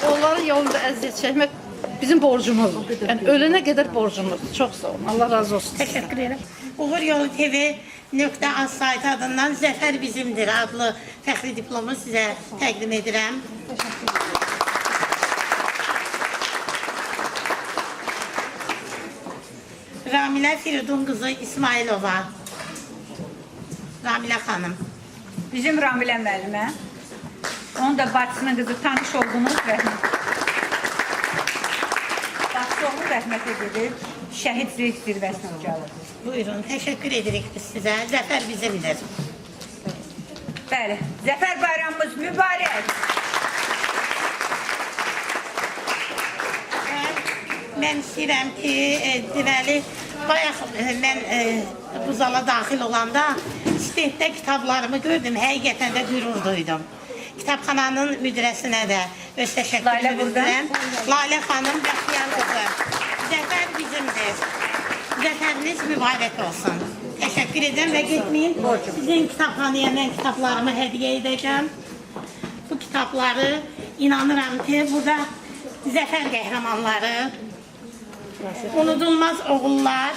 H: Onların yolunda əziyyət çəkmək bizim borcumuzdur. Yəni ölənə qədər borcumuzdur. Çox sağ olun. Allah razı olsun.
O: Təşəkkür edirəm. Uğur Yolu TV.az saytı adından Zəfər Bizimdir adlı fəxri diplomu sizə təqdim edirəm. Ramilə Firidun qızı İsmailova. Ramilə xanım.
D: Bizim Ramilə müəllimə, onun da bacısının qızı tanış olduğunuz rəhmət. Bacısı oğlu rəhmətə gedir, şəhid zirvəsinə ucalır.
O: Buyurun, təşəkkür edirik biz sizə. Zəfər bizimdir.
D: Bəli, Zəfər bayramımız mübarək.
O: Mən istəyirəm ki, deməli, bayaq mən bu zala daxil olanda stenddə kitablarımı gördüm, həqiqətən də qürur duydum. kitabxananın müdirəsinə də öz təşəkkürümü bildirirəm. Lalə xanım, Bəxtiyar qızı, zəfər bizimdir. Zəfəriniz mübarək olsun. Təşəkkür edirəm və getməyin. Sizin kitabxanaya mən kitablarımı hədiyyə edəcəm. Bu kitabları inanıram ki, burada zəfər qəhrəmanları, unudulmaz oğullar,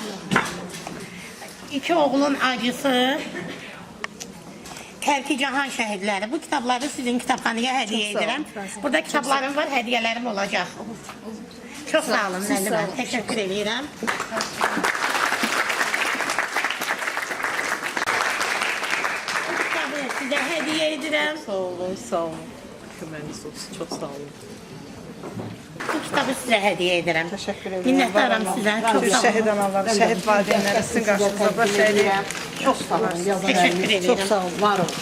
O: iki oğulun acısı, Tərki Cahan şəhidləri. Bu kitabları sizin kitabxanaya hədiyyə edirəm. Burada kitablarım var, hədiyyələrim olacaq. Çox sağ olun, müəllimə. Təşəkkür edirəm. Bu kitabı sizə hədiyyə edirəm.
Q: Sağ olun, sağ olun. Köməyiniz olsun, çox sağ olun.
O: Bu kitabı sizə hədiyyə edirəm.
Q: Təşəkkür edirəm.
O: Minnətdaram sizə. Çox sağ olun.
Q: Şəhid analar, şəhid valideynləri sizin qarşınızda baş əyirəm. Çox sağ olun.
O: Təşəkkür edirəm.
Q: Çox sağ olun, var olun.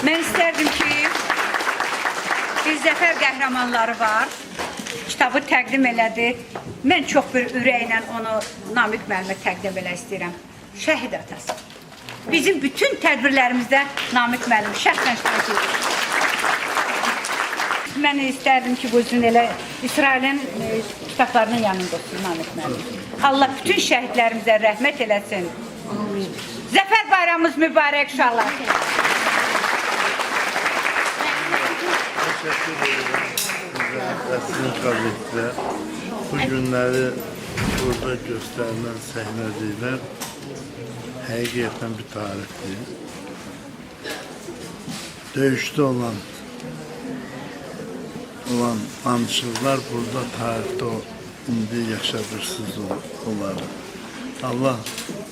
D: Mən istərdim ki, bir zəfər qəhrəmanları var. Kitabı təqdim elədi. Mən çox bir ürəklə onu Namiq müəllimə təqdim elə istəyirəm. Şəhid atası. Bizim bütün tədbirlərimizdə Namiq müəllim şəxsən iştirak edir. Mən istərdim ki, bu üzün elə İsrailin kitablarının yanında olsun Namiq müəllim. Allah bütün şəhidlərimizə rəhmət eləsin. Zəfər bayramımız mübarək inşallah.
R: Teşekkür ederim. Əslin qəzetdə bu günləri burada göstərilən səhnəciklər həqiqətən bir tarixdir. Döyüşdə olan danışıqlar burada tarixdə indi yaşadırsınız onları. Allah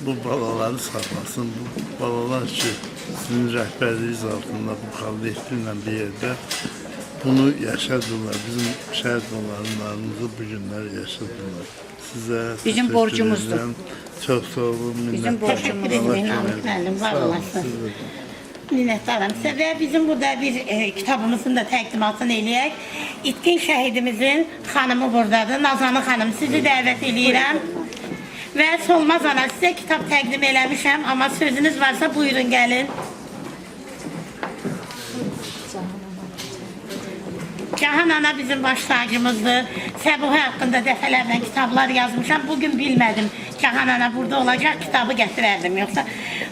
R: bu balaları sağlasın. Bu balalar ki sizin rəhbərliğiniz altında bu kollektivlə bir yerdə bunu yaşadılar. Bizim şəhid olanlarımızı bu günlər yaşadılar. Sizə
D: bizim borcumuzdur.
R: Çox sağ olun.
O: Bizim borcumuzdur. Müəllim, var olasın. Minnətdaram sizə və bizim burada bir kitabımızın da təqdimatını eləyək. İtkin şəhidimizin xanımı buradadır. Nazanı xanım, sizi dəvət eləyirəm. Və Solmaz ana, sizə kitab təqdim eləmişəm, amma sözünüz varsa buyurun gəlin. Cahan ana bizim baş tacımızdır. Səbuhi haqqında dəfələrlə kitablar yazmışam. Bugün bilmədim. Cahan ana burada olacaq, kitabı gətirərdim. Yoxsa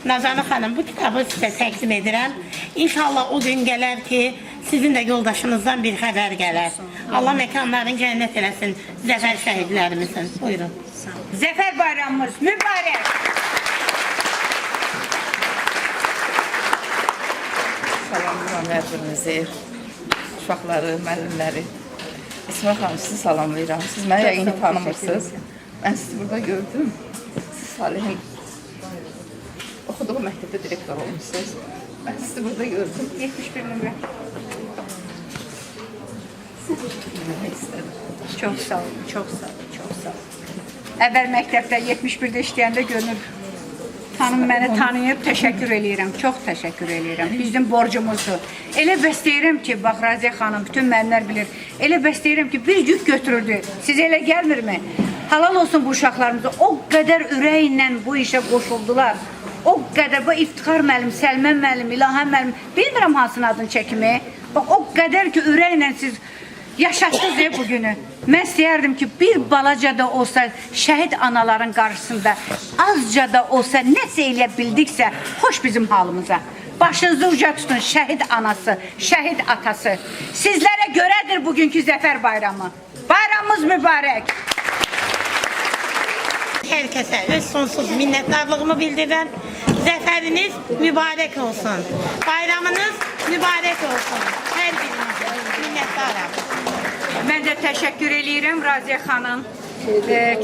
O: Nazanı xanım, bu kitabı sizə təqdim edirəm. İnşallah o gün gələr ki, sizin də yoldaşınızdan bir xəbər gələr. Allah məkanların cənnət eləsin zəfər şəhidlərimizin. Buyurun.
D: Zəfər bayramımız mübarək.
S: Salamlayıram hər birinizi, uşaqları, müəllimləri. İsmət xanım, sizi salamlayıram. Siz məni yəqin tanımırsınız. Mən sizi burada gördüm. Siz Salihin oxuduğu məktəbdə direktor olmuşsunuz. Mən sizi burada gördüm.
D: 71 nömrə. Çox sağ olun, çox sağ olun, çox sağ olun. Əvvəl məktəbdə 71-də işləyəndə görünür. Xanım məni tanıyıb, təşəkkür eləyirəm, çox təşəkkür eləyirəm. Bizim borcumuzdur. Elə bəstəyirəm ki, bax Raziyə xanım, bütün müəllimlər bilir, elə bəstəyirəm ki, bir yük götürürdü. Sizə elə gəlmirmi? Halal olsun bu uşaqlarımıza, o qədər ürəklə bu işə qoşuldular. O qədər, bu İftixar müəllim, Səlmən müəllim, İlahə müəllim, bilmirəm hansının adını çəkimi. Bax, o qədər ki, ürəklə siz yaşatdınız bu günü. Mən istəyərdim ki, bir balaca da olsa şəhid anaların qarşısında azca da olsa nəsə eləyə bildiksə, xoş bizim halımıza. Başınızı uca tutun, şəhid anası, şəhid atası. Sizlərə görədir bugünkü Zəfər bayramı. Bayramımız mübarək.
O: Hər kəsə öz sonsuz minnətdarlığımı bildirirəm. Zəfəriniz mübarək olsun. Bayramınız mübarək olsun. Hər birinizə minnətdaram.
D: Mən də təşəkkür eləyirəm Raziyə xanım.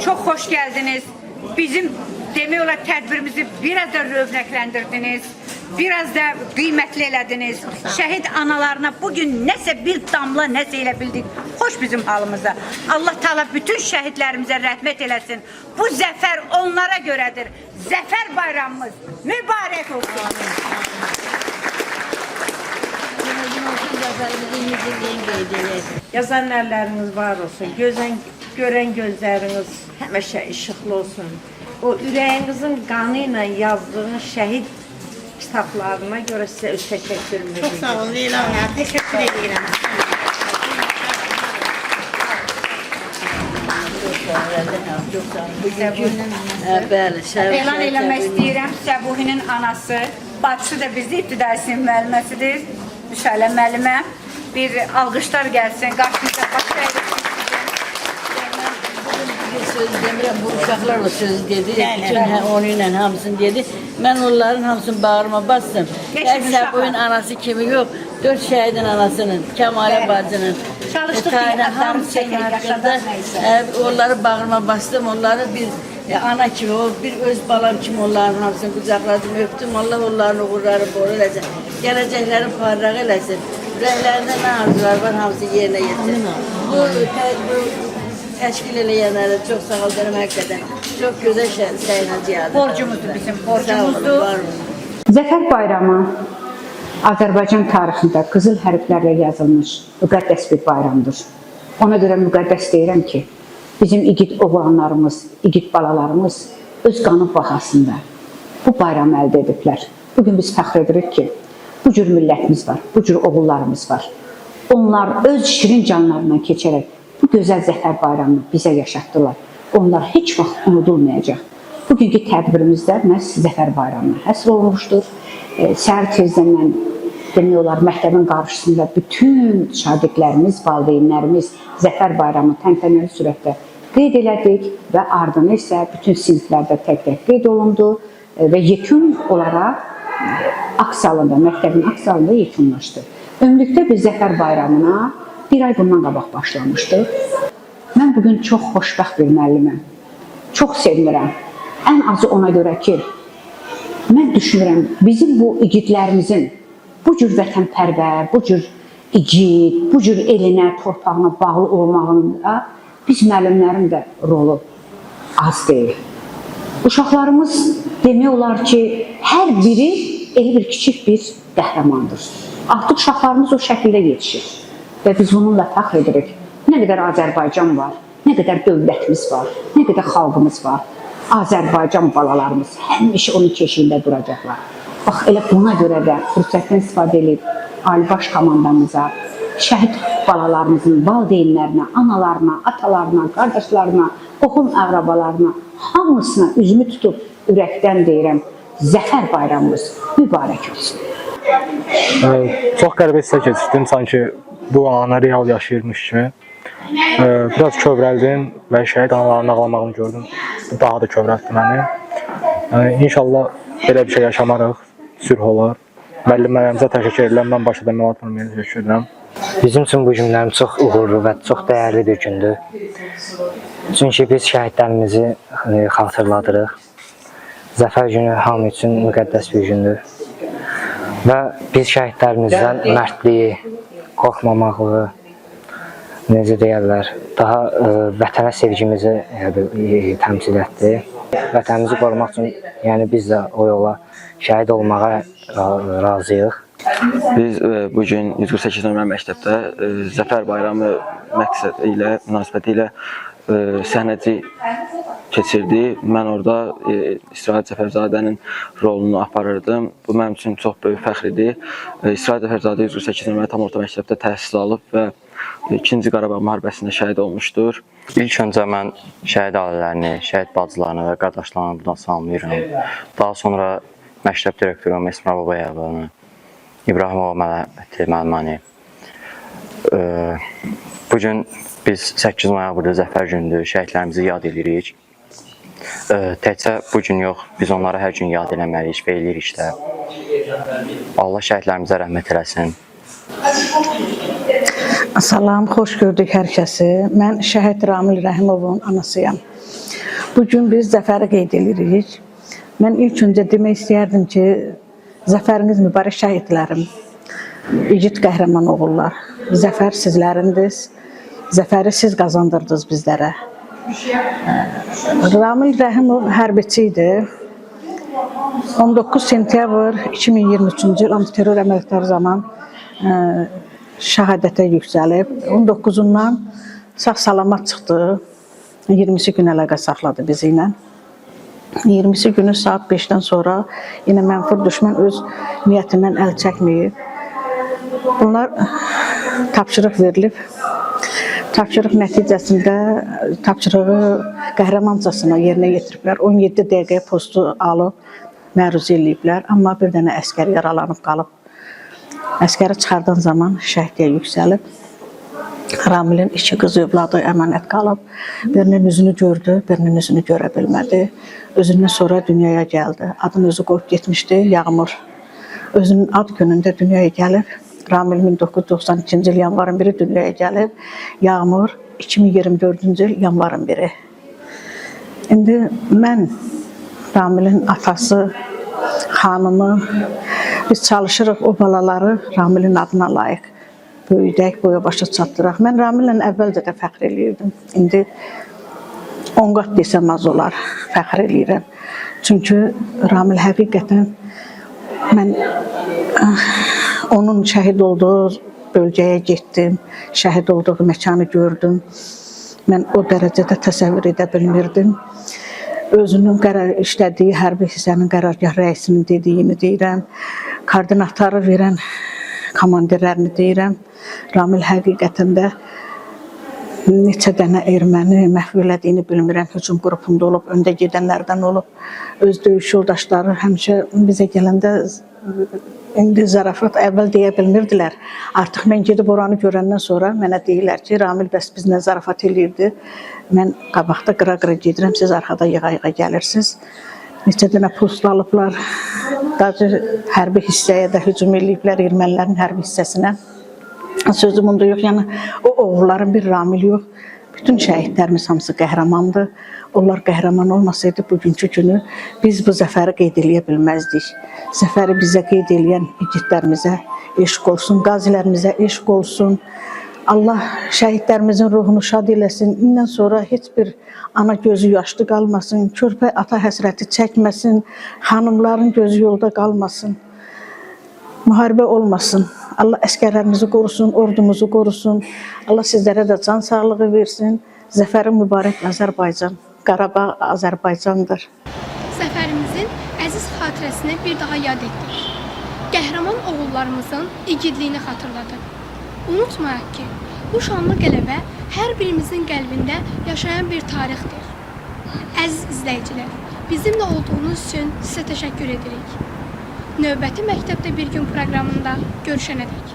D: Çox xoş gəldiniz. Bizim demək olar tədbirimizi biraz da rövnəqləndirdiniz. Biraz da qiymətli elədiniz. Şəhid analarına bugün nəsə bir damla nəsə elə bildik. Xoş bizim halımıza. Allah Taala bütün şəhidlərimizə rəhmət eləsin. Bu zəfər onlara görədir. Zəfər bayramımız mübarək olsun.
Q: Yazan əlləriniz var olsun, görən gözləriniz həmişə işıqlı olsun. O ürəyinizin qanı ilə yazdığın şəhid kitablarına görə sizə öz təşəkkürümü
O: Çox sağ olun Leyla ana, təşəkkür edirəm.
D: Elan eləmək istəyirəm, Səbuhinin anası, bacısı da bizdə ibtidai sinif müəlliməsidir. Düşələ müəllimə bir alqışlar gəlsin, qarşınızda baş əyilib.
T: Söz demirəm, bu uşaqlarla söz dedi, bütün onu ilə hamısını dedi. Mən onların hamısını bağrıma bastım. Səbuhin anası kimi yox, 4 şəhidin anasının, Kəmalə bacının, hamısının haqqında onları bağrıma bastım, onları bir ana kimi, bir öz balam kimi onların hamısını qucaqladım, öptüm. Allah onların uğurları bol eləsin, gələcəkləri parlaq eləsin. Ürəklərində nə arzular var, hamısı yerinə yetir. Bu təşkil eləyənlərə çox sağ ol derim həqiqətən. Çox gözəl səyinə ziyadır.
D: Borcumuzdur bizim, borcumuzdur.
U: Zəfər bayramı Azərbaycan tarixində qızıl hərflərlə yazılmış müqəddəs bir bayramdır. Ona görə müqəddəs deyirəm ki, bizim igid oğlanlarımız, igid balalarımız öz qanı bahasında bu bayramı əldə ediblər. Bugün biz fəxr edirik ki, bu cür millətimiz var, bu cür oğullarımız var. Onlar öz şirin canlarından keçərək bu gözəl Zəfər bayramını bizə yaşatdılar. Onlar heç vaxt unudulmayacaq. Bugünkü tədbirimizdə məhz Zəfər bayramına həsr olunmuşdur. Səhər tezdən mən demək olar məktəbin qarşısında bütün şagirdlərimiz, valideynlərimiz Zəfər bayramını təntənəli sürətdə qeyd elədik və ardını isə bütün siniflərdə tək-tək qeyd olundu və yekun olaraq Aksalında, məktəbin Aksalında yekunlaşdı. Ümumilikdə biz Zəfər bayramına bir ay bundan qabaq başlamışdıq. Mən bugün çox xoşbəxt bir müəlliməm. Çox sevinirəm. Ən azı ona görə ki, mən düşünürəm, bizim bu igidlərimizin bu cür vətənpərvər, bu cür igid, bu cür elinə, torpağına bağlı olmağında biz müəllimlərin də rolu az deyil. Uşaqlarımız demək olar ki, hər biri elə bir kiçik bir qəhrəmandır. Artıq uşaqlarımız o şəkildə yetişir və biz bununla fəxr edirik. Nə qədər Azərbaycan var, nə qədər dövlətimiz var, nə qədər xalqımız var. Azərbaycan balalarımız həmişə onun keşiyində duracaqlar. Bax, elə buna görə də fürsətdən istifadə edib Ali Baş Komandamıza, şəhid balalarımızın valideynlərinə, analarına, atalarına, qardaşlarına, qohum əqrabalarına, hamısına üzümü tutub ürəkdən deyirəm, Zəfər bayramımız mübarək olsun.
V: Çox qəribə hissə keçirdim, sanki bu anı real yaşayırmış kimi. Biraz kövrəldim və şəhid analarını ağlamağını gördüm. Bu daha da kövrəltdi məni. İnşallah belə bir şey yaşamarıq, sülh olar. Müəllimlərimizə təşəkkür edirəm, mən başda Mələt müəllimə təşəkkür edirəm.
W: Bizim üçün bu günlərim çox uğurlu və çox dəyərli bir gündür. Çünki biz şəhidlərimizi xatırladırıq. Zəfər günü hamı üçün müqəddəs bir gündür. Və biz şəhidlərimizdən mərdliyi, qorxmamaqlığı, necə deyərlər, daha vətənə sevgimizi təmsil etdi. Vətənimizi qorumaq üçün yəni biz də o yola şəhid olmağa razıyıq.
X: Biz bugün 148 nömrə məktəbdə Zəfər bayramı məqsədi ilə, münasibəti ilə səhnəci keçirdi. Mən orada İstirahət Zəfərzadənin rolunu aparırdım. Bu mənim üçün çox böyük fəxr idi. İstirahət Zəfərzadə 148 nömrə tam orta məktəbdə təhsil alıb və 2-ci Qarabağ müharibəsində şəhid olmuşdur.
W: İlk öncə mən şəhid ailələrini, şəhid bacılarını və qardaşlarını buradan salamlayıram. Daha sonra məktəb direktoru Esmira Babayevəni, İbrahimova müəlliməni. Bugün biz 8 noyabrda Zəfər gündür, şəhidlərimizi yad edirik. Təkcə bu gün yox, biz onları hər gün yad eləməliyik və eləyirik də. Allah şəhidlərimizə rəhmət eləsin.
Y: Salam, xoş gördük hər kəsi. Mən şəhid Ramil Rəhimovun anasıyam. Bugün biz Zəfəri qeyd edirik. Mən ilk öncə demək istəyərdim ki, Zəfəriniz mübarək şəhidlərim, igid qəhrəman oğullar. Zəfər sizlərindir, Zəfəri siz qazandırdınız bizlərə. Ramil Rəhimov hərbiçi idi. 19 sentyabr 2023-cü il antiterror əməliyyatları zaman şəhadətə yüksəlib. 19-undan sağ-salamat çıxdı. 20 gün əlaqə saxladı bizi ilə. 20-si günü saat 5-dən sonra yenə mənfur düşmən öz niyyətindən əl çəkməyib. Bunlar tapşırıq verilib. Tapşırıq nəticəsində tapşırığı qəhrəmancasına yerinə yetiriblər. 17 dəqiqəyə postu alıb məruz eləyiblər. Amma bir dənə əskər yaralanıb qalıb. Əskəri çıxardan zaman şəhidliyə yüksəlib. Ramilin 2 qız övladı əmanət qalıb. Birinin üzünü gördü, birinin üzünü görə bilmədi. Özündən sonra dünyaya gəldi. Adını özü qoyub getmişdi, Yağmur. Özünün ad günündə dünyaya gəlib. Ramil 1992-ci il yanvarın 1-i dünyaya gəlib. Yağmur 2024-cü il yanvarın 1-i. İndi mən Ramilin atası, xanımı, biz çalışırıq o balaları Ramilin adına layiq böyüdək, boya başa çatdıraq. Mən Ramillə əvvəlcə də fəxr eləyirdim. İndi 10 qat desəm az olar, fəxr eləyirəm. Çünki Ramil həqiqətən mən onun şəhid olduğu bölgəyə getdim, şəhid olduğu məkanı gördüm. Mən o dərəcədə təsəvvür edə bilmirdim. Özünün işlədiyi hərbi hissənin qərargah rəisinin dediyini deyirəm, koordinatları verən komandirlərini deyirəm. Ramil həqiqətən də neçə dənə erməni məhv elədiyini bilmirəm, hücum qrupunda olub, öndə gedənlərdən olub. Öz döyüş yoldaşları həmişə bizə gələndə indi zarafat əvvəl deyə bilmirdilər. Artıq mən gedib oranı görəndən sonra mənə deyirlər ki, Ramil bəs bizlə zarafat eləyirdi. Mən qabaqda qıra-qıra gedirəm, siz arxada yığa-yığa gəlirsiniz. Neçə dənə post alıblar. Hərbi hissəyə də hücum eləyiblər, ermənilərin hərbi hissəsinə. Sözüm onda yox, yəni o oğulların bir Ramil yox. Bütün şəhidlərimiz hamısı qəhrəmandır. Onlar qəhrəman olmasaydı bugünkü günü biz bu zəfəri qeyd eləyə bilməzdik. Zəfəri bizə qeyd eləyən igidlərimizə eşq olsun, qazilərimizə eşq olsun. Allah şəhidlərimizin ruhunu şad eləsin. İndən sonra heç bir ana gözü yaşlı qalmasın, körpə ata həsrəti çəkməsin, xanımların gözü yolda qalmasın. Müharibə olmasın. Allah əskərlərimizi qorusun, ordumuzu qorusun. Allah sizlərə də can sağlığı versin. Zəfəri mübarək Azərbaycan. Qarabağ Azərbaycandır.
A: Zəfərimizin əziz xatirəsini bir daha yad etdik. Qəhrəman oğullarımızın igidliyini xatırladıq. Unutmayaq ki, bu şanlı qələbə hər birimizin qəlbində yaşayan bir tarixdir. Əziz izləyicilər, bizimlə olduğunuz üçün sizə təşəkkür edirik. Növbəti Məktəbdə Bir Gün proqramında görüşənədək.